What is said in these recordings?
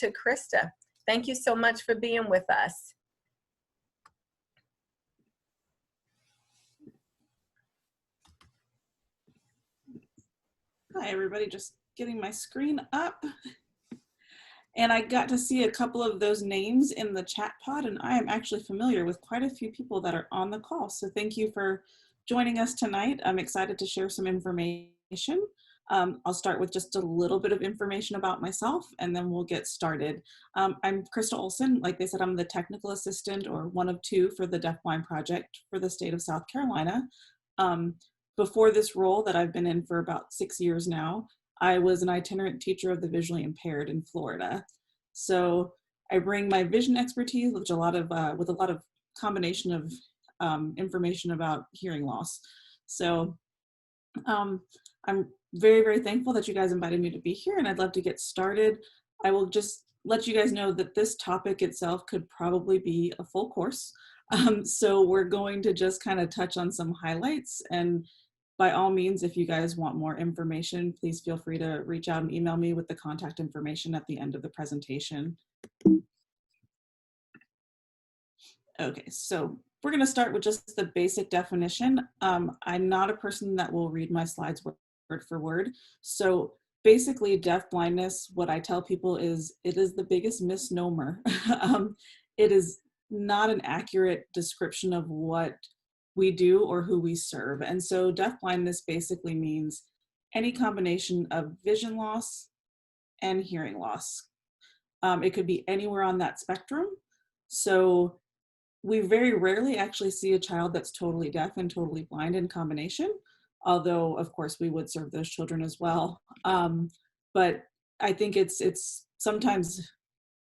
to Krista. Thank you so much for being with us. Hi, everybody. Just getting my screen up. And I got to see a couple of those names in the chat pod, and I am actually familiar with quite a few people that are on the call. So thank you for joining us tonight. I'm excited to share some information. I'll start with just a little bit of information about myself, and then we'll get started. I'm Krista Olsen. Like they said, I'm the technical assistant, or one of two, for the Deaf-Blind Project for the state of South Carolina. Before this role that I've been in for about 6 years now, I was an itinerant teacher of the visually impaired in Florida. So I bring my vision expertise with a lot of combination of information about hearing loss. So I'm very, very thankful that you guys invited me to be here, and I'd love to get started. I will just let you guys know that this topic itself could probably be a full course. So we're going to just kind of touch on some highlights, and by all means, if you guys want more information, please feel free to reach out and email me with the contact information at the end of the presentation. Okay, so we're going to start with just the basic definition. I'm not a person that will read my slides word for word. So basically, deaf-blindness, what I tell people is, it is the biggest misnomer. It is not an accurate description of what we do or who we serve. And so deaf-blindness basically means any combination of vision loss and hearing loss. It could be anywhere on that spectrum. So we very rarely actually see a child that's totally deaf and totally blind in combination, although of course we would serve those children as well. But I think it's sometimes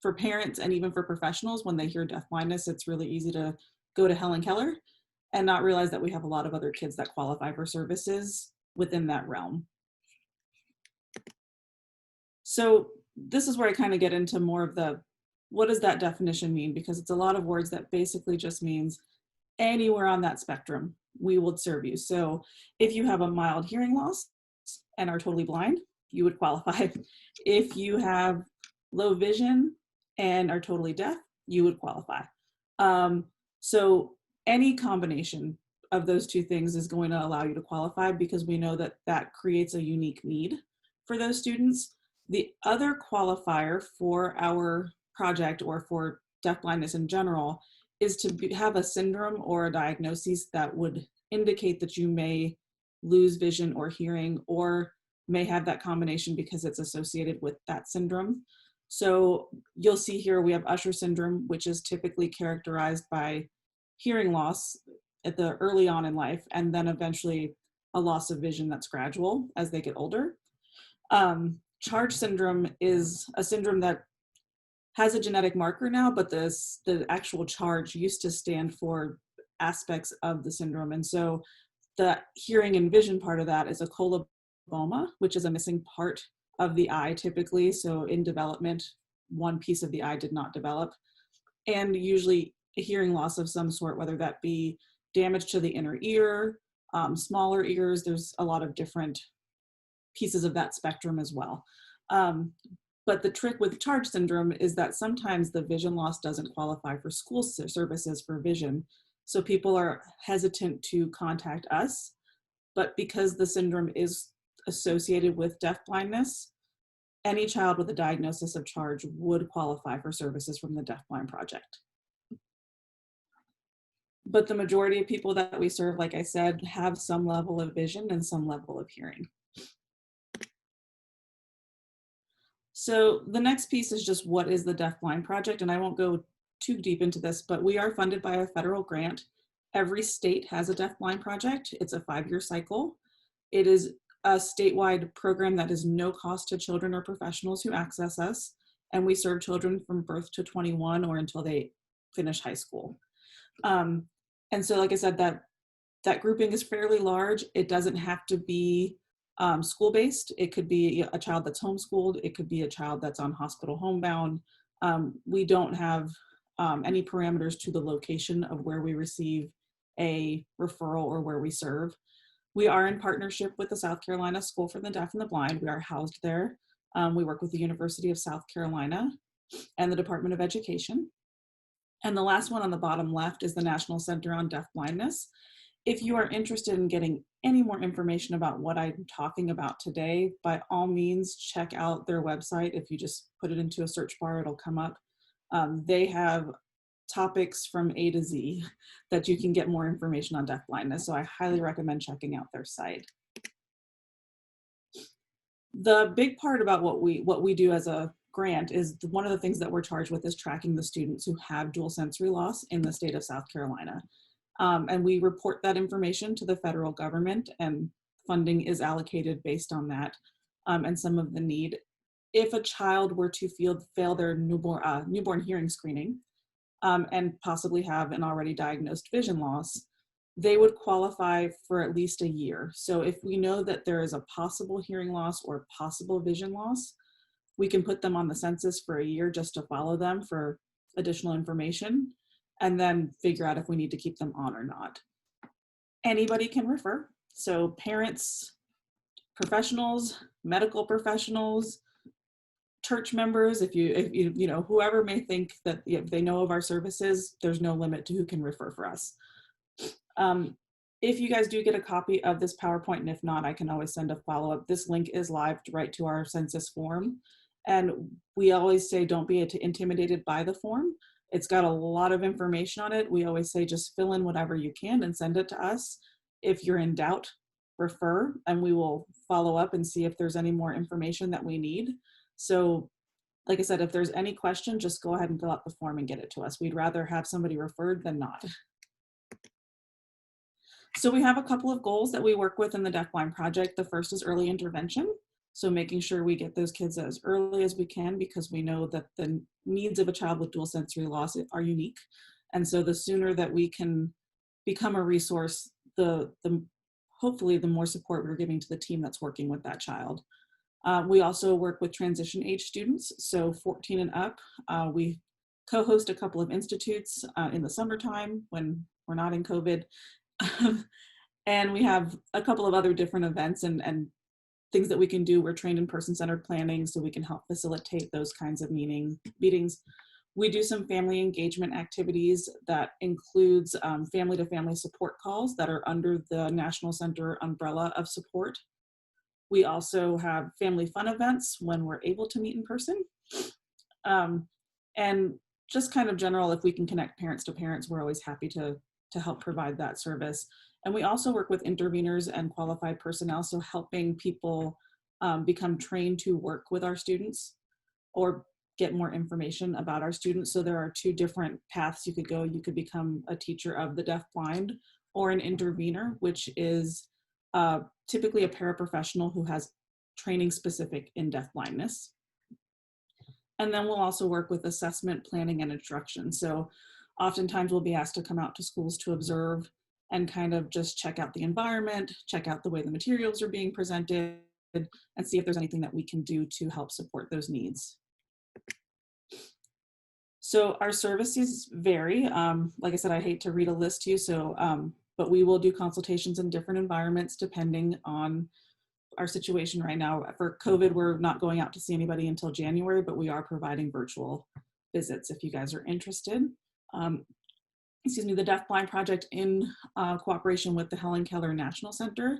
for parents and even for professionals, when they hear deaf-blindness, it's really easy to go to Helen Keller and not realize that we have a lot of other kids that qualify for services within that realm. So this is where I kind of get into more of the, what does that definition mean? Because it's a lot of words that basically just means anywhere on that spectrum, we would serve you. So if you have a mild hearing loss and are totally blind, you would qualify. If you have low vision and are totally deaf, you would qualify. So any combination of those two things is going to allow you to qualify, because we know that that creates a unique need for those students. The other qualifier for our project, or for deaf-blindness in general, is to have a syndrome or a diagnosis that would indicate that you may lose vision or hearing, or may have that combination because it's associated with that syndrome. So you'll see here we have Usher syndrome, which is typically characterized by hearing loss at the early on in life, and then eventually a loss of vision that's gradual as they get older. Charge syndrome is a syndrome that has a genetic marker now, but the actual charge used to stand for aspects of the syndrome. And so the hearing and vision part of that is a coloboma, which is a missing part of the eye typically. So in development, one piece of the eye did not develop. And usually a hearing loss of some sort, whether that be damage to the inner ear, smaller ears, there's a lot of different pieces of that spectrum as well. But the trick with charge syndrome is that sometimes the vision loss doesn't qualify for school services for vision. So people are hesitant to contact us, but because the syndrome is associated with deaf-blindness, any child with a diagnosis of charge would qualify for services from the Deaf-Blind Project. But the majority of people that we serve, like I said, have some level of vision and some level of hearing. So the next piece is just, what is the Deaf-Blind Project? And I won't go too deep into this, but we are funded by a federal grant. Every state has a Deaf-Blind Project. It's a 5-year cycle. It is a statewide program that is no cost to children or professionals who access us. And we serve children from birth to 21 or until they finish high school. And so, like I said, that grouping is fairly large. It doesn't have to be school-based. It could be a child that's homeschooled. It could be a child that's on hospital homebound. We don't have any parameters to the location of where we receive a referral or where we serve. We are in partnership with the South Carolina School for the Deaf and the Blind. We are housed there. We work with the University of South Carolina, and the Department of Education. And the last one on the bottom left is the National Center on Deaf-Blindness. If you are interested in getting any more information about what I'm talking about today, by all means, check out their website. If you just put it into a search bar, it'll come up. They have topics from A to Z that you can get more information on deaf-blindness. So I highly recommend checking out their site. The big part about what we do as a grant is one of the things that we're charged with is tracking the students who have dual sensory loss in the state of South Carolina. And we report that information to the federal government, and funding is allocated based on that and some of the need. If a child were to fail their newborn hearing screening and possibly have an already diagnosed vision loss, they would qualify for at least a year. So if we know that there is a possible hearing loss or possible vision loss, we can put them on the census for a year just to follow them for additional information, and then figure out if we need to keep them on or not. Anybody can refer. So parents, professionals, medical professionals, church members, if you know, whoever may think that if they know of our services, there's no limit to who can refer for us. If you guys do get a copy of this PowerPoint, and if not, I can always send a follow-up. This link is live right to our census form. And we always say, don't be intimidated by the form. It's got a lot of information on it. We always say, just fill in whatever you can and send it to us. If you're in doubt, refer, and we will follow up and see if there's any more information that we need. So like I said, if there's any question, just go ahead and fill out the form and get it to us. We'd rather have somebody referred than not. So we have a couple of goals that we work with in the Deaf-Blind Project. The first is early intervention. So making sure we get those kids as early as we can, because we know that the needs of a child with dual sensory loss are unique. And so the sooner that we can become a resource, hopefully the more support we're giving to the team that's working with that child. We also work with transition age students, so 14 and up. We co-host a couple of institutes in the summertime when we're not in COVID. And we have a couple of other different events and things that we can do. We're trained in person-centered planning, so we can help facilitate those kinds of meetings. We do some family engagement activities that includes family-to-family support calls that are under the National Center umbrella of support. We also have family fun events when we're able to meet in person. And just kind of general, if we can connect parents to parents, we're always happy to help provide that service. And we also work with interveners and qualified personnel, so helping people become trained to work with our students or get more information about our students. So there are two different paths you could go. You could become a teacher of the deaf-blind, or an intervener, which is typically a paraprofessional who has training specific in deaf-blindness. And then we'll also work with assessment, planning, and instruction. So oftentimes we'll be asked to come out to schools to observe and kind of just check out the environment, check out the way the materials are being presented, and see if there's anything that we can do to help support those needs. So our services vary. Like I said, I hate to read a list to you, but we will do consultations in different environments depending on our situation right now. For COVID, we're not going out to see anybody until January, but we are providing virtual visits if you guys are interested. The Deaf-Blind Project, in cooperation with the Helen Keller National Center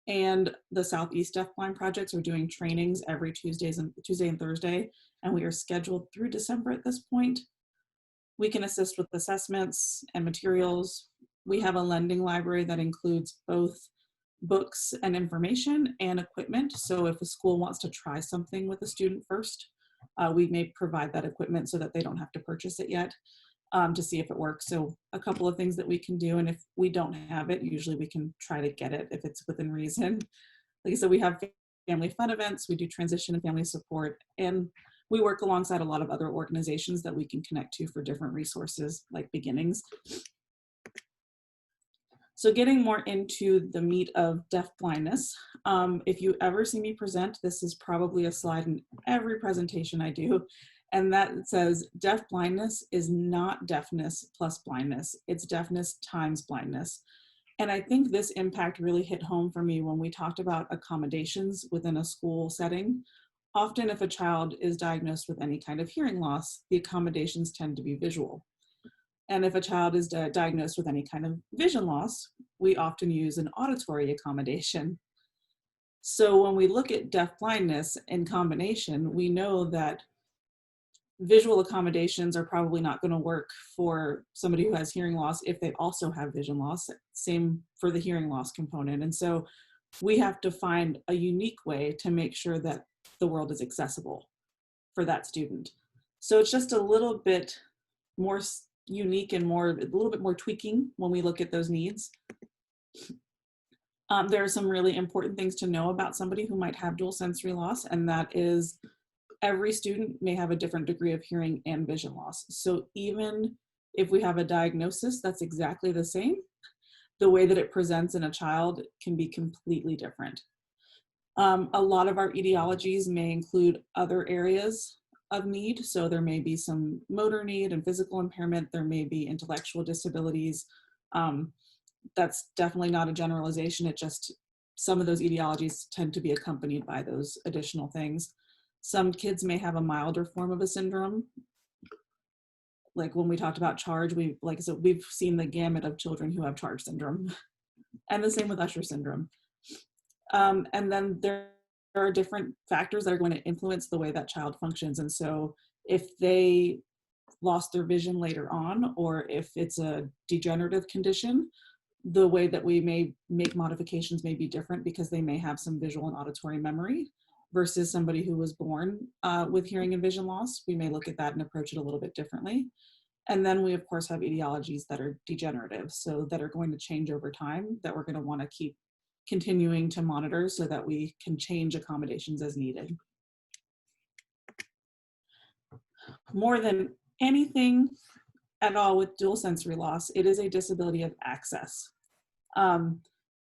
and the Southeast Deaf-Blind Projects, are doing trainings every Tuesday and Thursday, and we are scheduled through December at this point. We can assist with assessments and materials. We have a lending library that includes both books and information and equipment. So if a school wants to try something with a student first, we may provide that equipment so that they don't have to purchase it yet, to see if it works. So a couple of things that we can do, and if we don't have it, usually we can try to get it if it's within reason. Like I said, we have family fun events, we do transition and family support, and we work alongside a lot of other organizations that we can connect to for different resources like Beginnings. So getting more into the meat of deaf-blindness, if you ever see me present, this is probably a slide in every presentation I do, and that says deaf-blindness is not deafness plus blindness, it's deafness times blindness. And I think this impact really hit home for me when we talked about accommodations within a school setting. Often if a child is diagnosed with any kind of hearing loss, the accommodations tend to be visual. And if a child is diagnosed with any kind of vision loss, we often use an auditory accommodation. So when we look at deaf-blindness in combination, we know that visual accommodations are probably not going to work for somebody who has hearing loss if they also have vision loss. Same for the hearing loss component. And so we have to find a unique way to make sure that the world is accessible for that student. So it's just a little bit more unique and a little bit more tweaking when we look at those needs. There are some really important things to know about somebody who might have dual sensory loss, and that is every student may have a different degree of hearing and vision loss. So even if we have a diagnosis that's exactly the same, the way that it presents in a child can be completely different. A lot of our etiologies may include other areas of need. So there may be some motor need and physical impairment. There may be intellectual disabilities. That's definitely not a generalization. It just, some of those etiologies tend to be accompanied by those additional things. Some kids may have a milder form of a syndrome. Like when we talked about charge, we've seen the gamut of children who have charge syndrome, and the same with Usher syndrome. And then there are different factors that are going to influence the way that child functions. And so if they lost their vision later on, or if it's a degenerative condition, the way that we may make modifications may be different because they may have some visual and auditory memory versus somebody who was born with hearing and vision loss. We may look at that and approach it a little bit differently. And then we of course have etiologies that are degenerative, so that are going to change over time, that we're going to want to keep continuing to monitor so that we can change accommodations as needed. More than anything at all with dual sensory loss, it is a disability of access.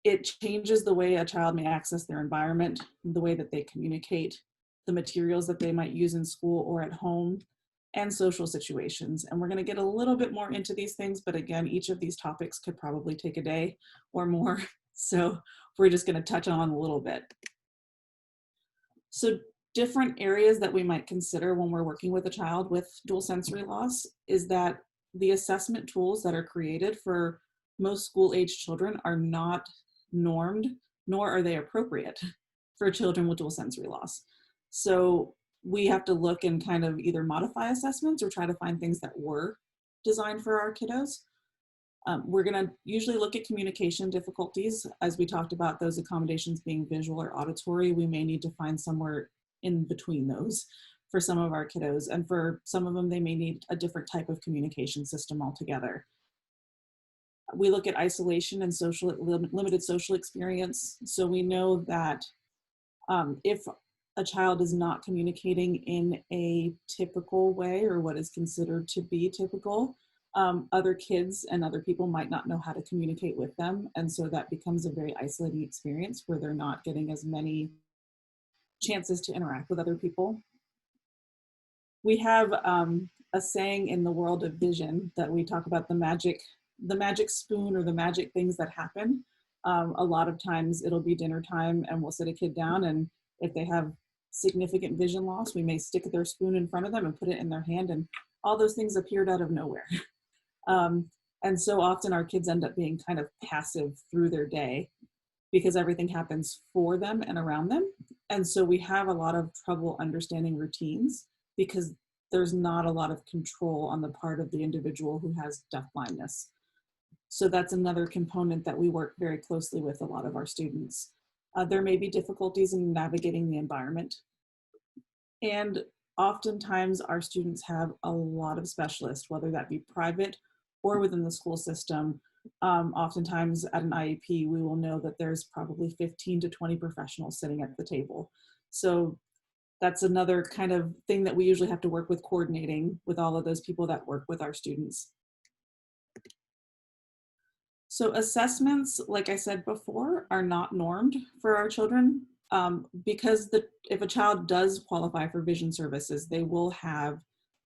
It changes the way a child may access their environment, the way that they communicate, the materials that they might use in school or at home, and social situations. And we're going to get a little bit more into these things, but again, each of these topics could probably take a day or more. So we're just going to touch on a little bit. So different areas that we might consider when we're working with a child with dual sensory loss is that the assessment tools that are created for most school-age children are not normed, nor are they appropriate for children with dual sensory loss. So we have to look and kind of either modify assessments or try to find things that were designed for our kiddos. We're going to usually look at communication difficulties. As we talked about those accommodations being visual or auditory, we may need to find somewhere in between those for some of our kiddos. And for some of them, they may need a different type of communication system altogether. We look at isolation and limited social experience. So we know that if a child is not communicating in a typical way, or what is considered to be typical, other kids and other people might not know how to communicate with them. And so that becomes a very isolating experience where they're not getting as many chances to interact with other people. We have a saying in the world of vision that we talk about the magic spoon, or the magic things that happen. A lot of times it'll be dinner time and we'll sit a kid down, and if they have significant vision loss, we may stick their spoon in front of them and put it in their hand, and all those things appeared out of nowhere. And so often our kids end up being kind of passive through their day because everything happens for them and around them. And so we have a lot of trouble understanding routines because there's not a lot of control on the part of the individual who has deaf-blindness. So that's another component that we work very closely with a lot of our students. There may be difficulties in navigating the environment. And oftentimes our students have a lot of specialists, whether that be private or within the school system. Oftentimes at an IEP, we will know that there's probably 15 to 20 professionals sitting at the table. So that's another kind of thing that we usually have to work with, coordinating with all of those people that work with our students. So assessments, like I said before, are not normed for our children because if a child does qualify for vision services, they will have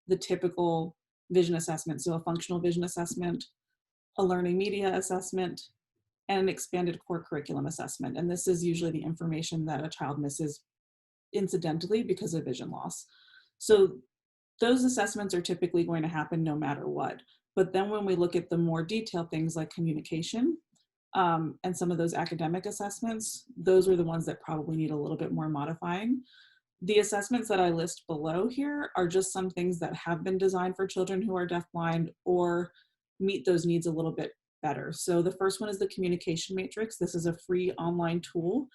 the typical vision assessment. So a functional vision assessment, a learning media assessment, and an expanded core curriculum assessment. And this is usually the information that a child misses incidentally because of vision loss. So those assessments are typically going to happen no matter what. But then when we look at the more detailed things like communication and some of those academic assessments, those are the ones that probably need a little bit more modifying. The assessments that I list below here are just some things that have been designed for children who are deafblind or meet those needs a little bit better. So the first one is the communication matrix. This is a free online tool.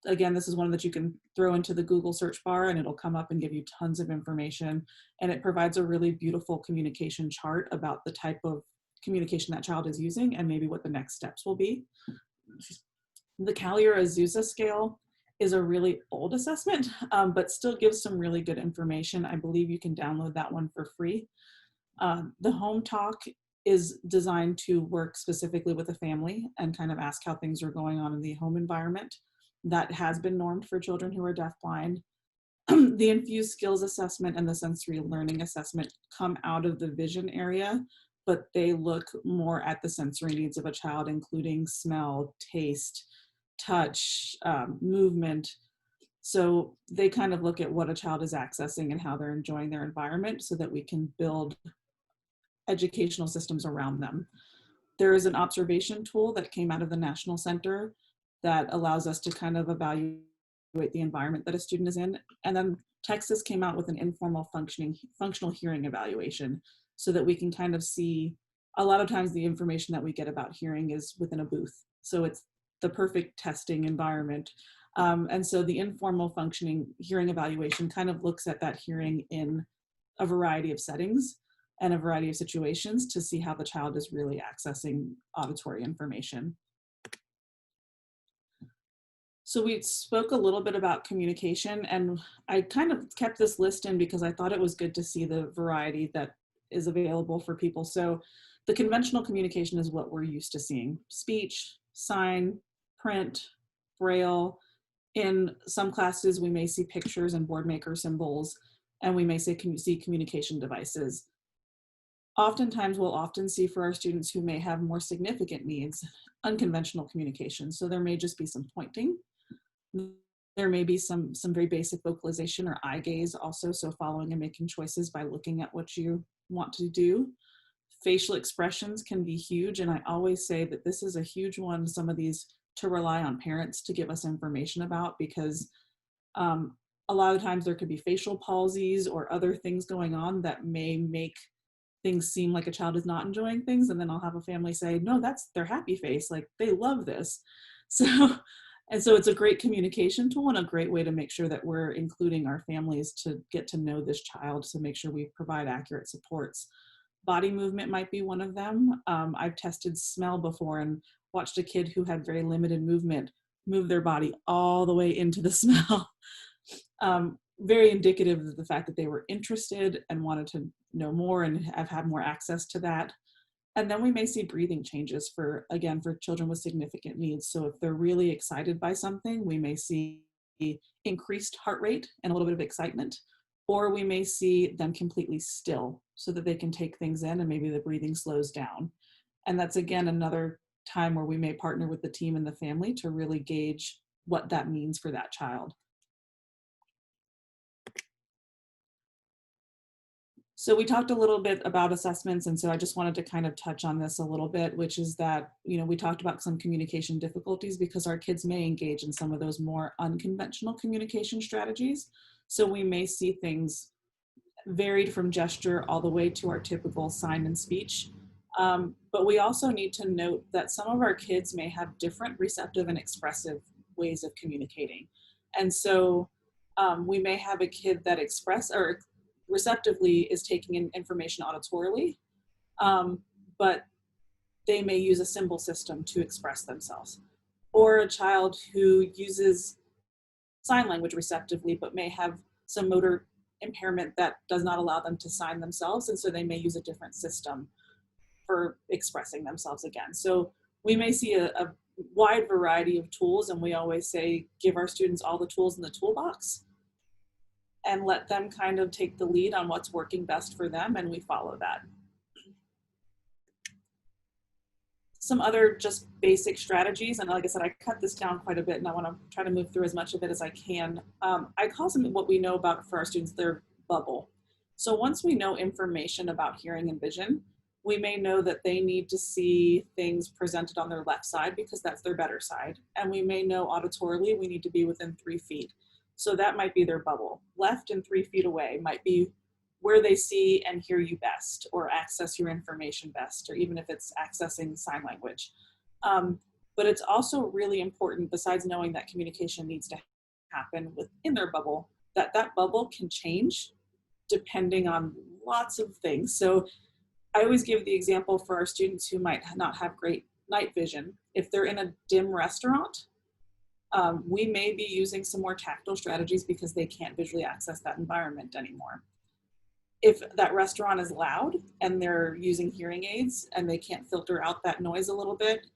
Again, this is one that you can throw into the Google search bar and it'll come up and give you tons of information. And it provides a really beautiful communication chart about the type of communication that child is using and maybe what the next steps will be. The Callier-Azusa scale is a really old assessment, but still gives some really good information. I believe you can download that one for free. The Home Talk is designed to work specifically with a family and kind of ask how things are going on in the home environment. That has been normed for children who are deafblind. The Infused Skills Assessment and the Sensory Learning Assessment come out of the vision area, but they look more at the sensory needs of a child, including smell, taste, touch, movement. So they kind of look at what a child is accessing and how they're enjoying their environment so that we can build educational systems around them. There is an observation tool that came out of the National Center that allows us to kind of evaluate the environment that a student is in. And then Texas came out with an informal functional hearing evaluation so that we can kind of see, a lot of times the information that we get about hearing is within a booth. So it's the perfect testing environment. And so the informal functioning hearing evaluation kind of looks at that hearing in a variety of settings and a variety of situations to see how the child is really accessing auditory information. So we spoke a little bit about communication, and I kind of kept this list in because I thought it was good to see the variety that is available for people. So the conventional communication is what we're used to seeing: speech, sign, print, braille. In some classes, we may see pictures and board maker symbols, and we may see communication devices. Oftentimes, we'll often see for our students who may have more significant needs, unconventional communication. So there may just be some pointing. There may be some very basic vocalization or eye gaze also, so following and making choices by looking at what you want to do. Facial expressions can be huge, and I always say that this is a huge one, some of these to rely on parents to give us information about, because a lot of times there could be facial palsies or other things going on that may make things seem like a child is not enjoying things, and then I'll have a family say, no, that's their happy face, like they love this. So it's a great communication tool and a great way to make sure that we're including our families to get to know this child, to make sure we provide accurate supports. Body movement might be one of them. I've tested smell before and watched a kid who had very limited movement move their body all the way into the smell. Very indicative of the fact that they were interested and wanted to know more and have had more access to that. And then we may see breathing changes for children with significant needs. So if they're really excited by something, we may see increased heart rate and a little bit of excitement, or we may see them completely still so that they can take things in and maybe the breathing slows down. And that's, again, another time where we may partner with the team and the family to really gauge what that means for that child. So we talked a little bit about assessments, and so I just wanted to kind of touch on this a little bit, which is that, we talked about some communication difficulties because our kids may engage in some of those more unconventional communication strategies. So we may see things varied from gesture all the way to our typical sign and speech. But we also need to note that some of our kids may have different receptive and expressive ways of communicating. And so we may have a kid that receptively is taking in information auditorily, but they may use a symbol system to express themselves. Or a child who uses sign language receptively, but may have some motor impairment that does not allow them to sign themselves, and so they may use a different system for expressing themselves again. So we may see a wide variety of tools, and we always say, give our students all the tools in the toolbox and let them kind of take the lead on what's working best for them, and we follow that. Some other just basic strategies, and like I said, I cut this down quite a bit and I want to try to move through as much of it as I can. I call some what we know about for our students their bubble. So once we know information about hearing and vision, we may know that they need to see things presented on their left side because that's their better side. And we may know auditorily we need to be within 3 feet. So that might be their bubble. Left and 3 feet away might be where they see and hear you best, or access your information best, or even if it's accessing sign language. But it's also really important, besides knowing that communication needs to happen within their bubble, that that bubble can change depending on lots of things. So I always give the example for our students who might not have great night vision. If they're in a dim restaurant, we may be using some more tactile strategies because they can't visually access that environment anymore. If that restaurant is loud and they're using hearing aids and they can't filter out that noise a little bit,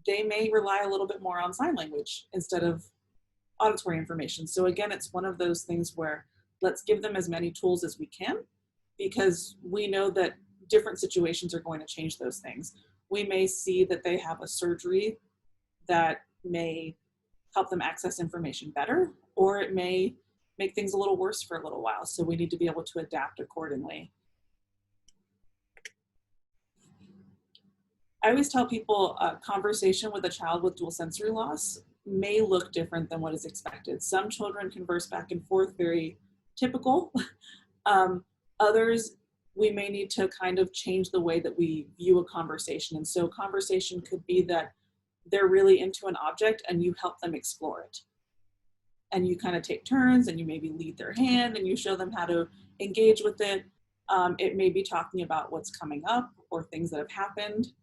they may rely a little bit more on sign language instead of auditory information. So again, it's one of those things where let's give them as many tools as we can, because we know that different situations are going to change those things. We may see that they have a surgery that may help them access information better, or it may make things a little worse for a little while. So we need to be able to adapt accordingly. I always tell people a conversation with a child with dual sensory loss may look different than what is expected. Some children converse back and forth, very typical. Others, we may need to kind of change the way that we view a conversation. And so conversation could be that they're really into an object and you help them explore it. And you kind of take turns and you maybe lead their hand and you show them how to engage with it. It may be talking about what's coming up or things that have happened.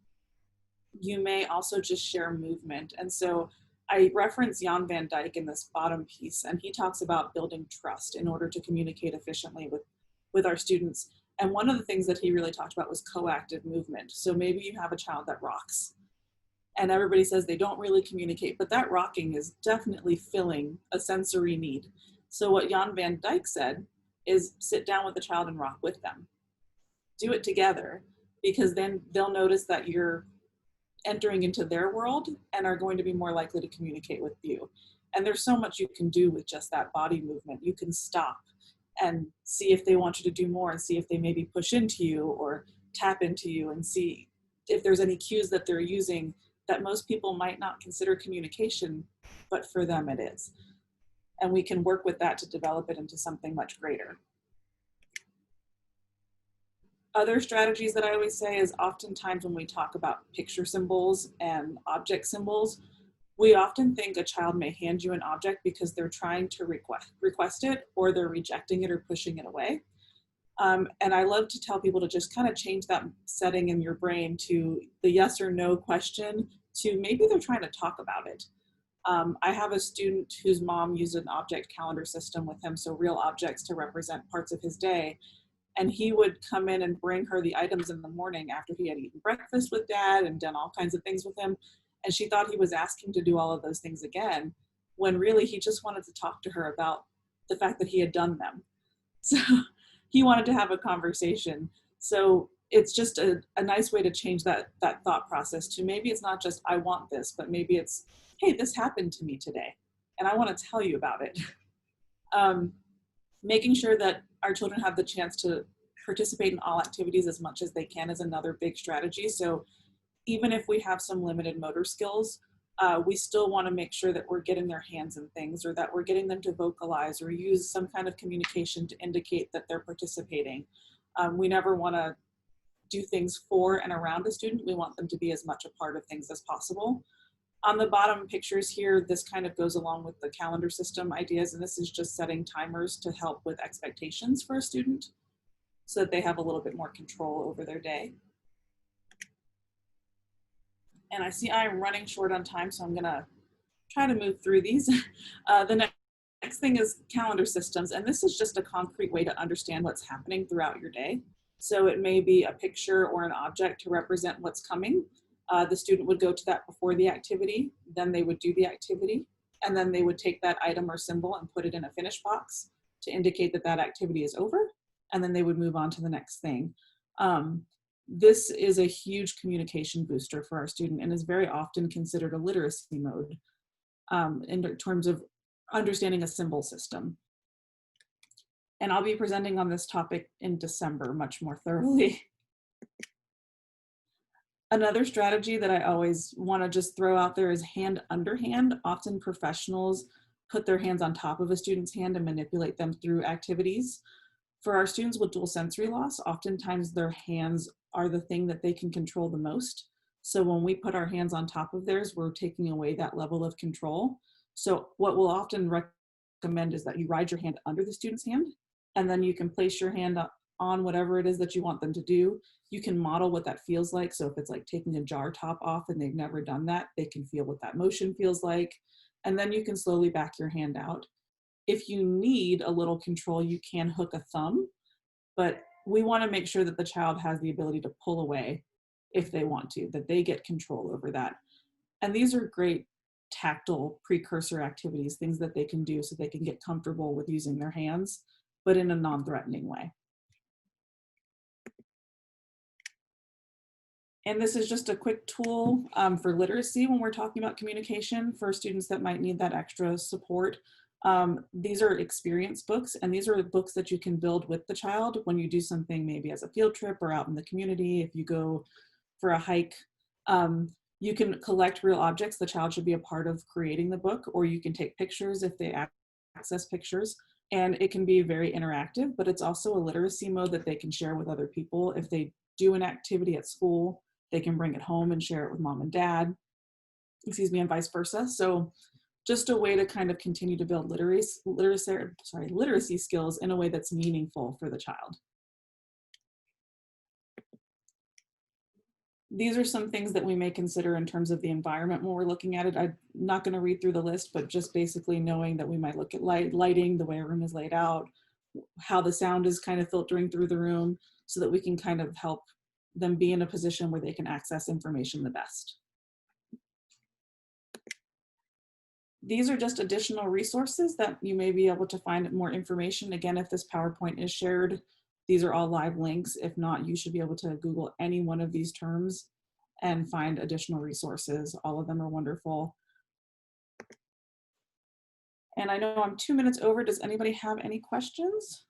You may also just share movement. And so I reference Jan van Dijk in this bottom piece, and he talks about building trust in order to communicate efficiently with our students. And one of the things that he really talked about was coactive movement. So maybe you have a child that rocks and everybody says they don't really communicate, but that rocking is definitely filling a sensory need. So what Jan van Dijk said is sit down with the child and rock with them. Do it together, because then they'll notice that you're entering into their world and are going to be more likely to communicate with you. And there's so much you can do with just that body movement. You can stop and see if they want you to do more, and see if they maybe push into you or tap into you, and see if there's any cues that they're using that most people might not consider communication, but for them it is. And we can work with that to develop it into something much greater. Other strategies that I always say is oftentimes when we talk about picture symbols and object symbols, we often think a child may hand you an object because they're trying to request it, or they're rejecting it or pushing it away. And I love to tell people to just kind of change that setting in your brain to the yes or no question to maybe they're trying to talk about it. I have a student whose mom used an object calendar system with him, so real objects to represent parts of his day. And he would come in and bring her the items in the morning after he had eaten breakfast with dad and done all kinds of things with him. And she thought he was asking to do all of those things again, when really he just wanted to talk to her about the fact that he had done them. So he wanted to have a conversation. So it's just a nice way to change that thought process to maybe it's not just I want this, but maybe it's, hey, this happened to me today and I want to tell you about it. Making sure that our children have the chance to participate in all activities as much as they can is another big strategy. So even if we have some limited motor skills, we still want to make sure that we're getting their hands in things, or that we're getting them to vocalize or use some kind of communication to indicate that they're participating. We never want to do things for and around a student. We want them to be as much a part of things as possible. On the bottom pictures here, this kind of goes along with the calendar system ideas, and this is just setting timers to help with expectations for a student so that they have a little bit more control over their day. And I see I'm running short on time, so I'm gonna try to move through these. The next thing is calendar systems, and this is just a concrete way to understand what's happening throughout your day. So it may be a picture or an object to represent what's coming. The student would go to that before the activity, then they would do the activity, and then they would take that item or symbol and put it in a finish box to indicate that that activity is over, and then they would move on to the next thing. This is a huge communication booster for our student and is very often considered a literacy mode in terms of understanding a symbol system. And I'll be presenting on this topic in December much more thoroughly. Another strategy that I always want to just throw out there is hand under hand. Often professionals put their hands on top of a student's hand and manipulate them through activities. For our students with dual sensory loss, oftentimes their hands are the thing that they can control the most. So when we put our hands on top of theirs, we're taking away that level of control. So what we'll often recommend is that you ride your hand under the student's hand, and then you can place your hand on whatever it is that you want them to do. You can model what that feels like. So if it's like taking a jar top off and they've never done that, they can feel what that motion feels like. And then you can slowly back your hand out. If you need a little control, you can hook a thumb, but we want to make sure that the child has the ability to pull away if they want to, that they get control over that. And these are great tactile precursor activities, things that they can do so they can get comfortable with using their hands, but in a non-threatening way. And this is just a quick tool for literacy when we're talking about communication for students that might need that extra support. These are experience books, and these are books that you can build with the child when you do something maybe as a field trip or out in the community. If you go for a hike, you can collect real objects. The child should be a part of creating the book, or you can take pictures if they access pictures. And it can be very interactive, but it's also a literacy mode that they can share with other people. If they do an activity at school, they can bring it home and share it with mom and dad, and vice versa. So just a way to kind of continue to build literacy skills in a way that's meaningful for the child. These are some things that we may consider in terms of the environment when we're looking at it. I'm not going to read through the list, but just basically knowing that we might look at lighting, the way a room is laid out, how the sound is kind of filtering through the room, so that we can kind of help them be in a position where they can access information the best. These are just additional resources that you may be able to find more information. Again, if this PowerPoint is shared, these are all live links. If not, you should be able to Google any one of these terms and find additional resources. All of them are wonderful. And I know I'm 2 minutes over. Does anybody have any questions?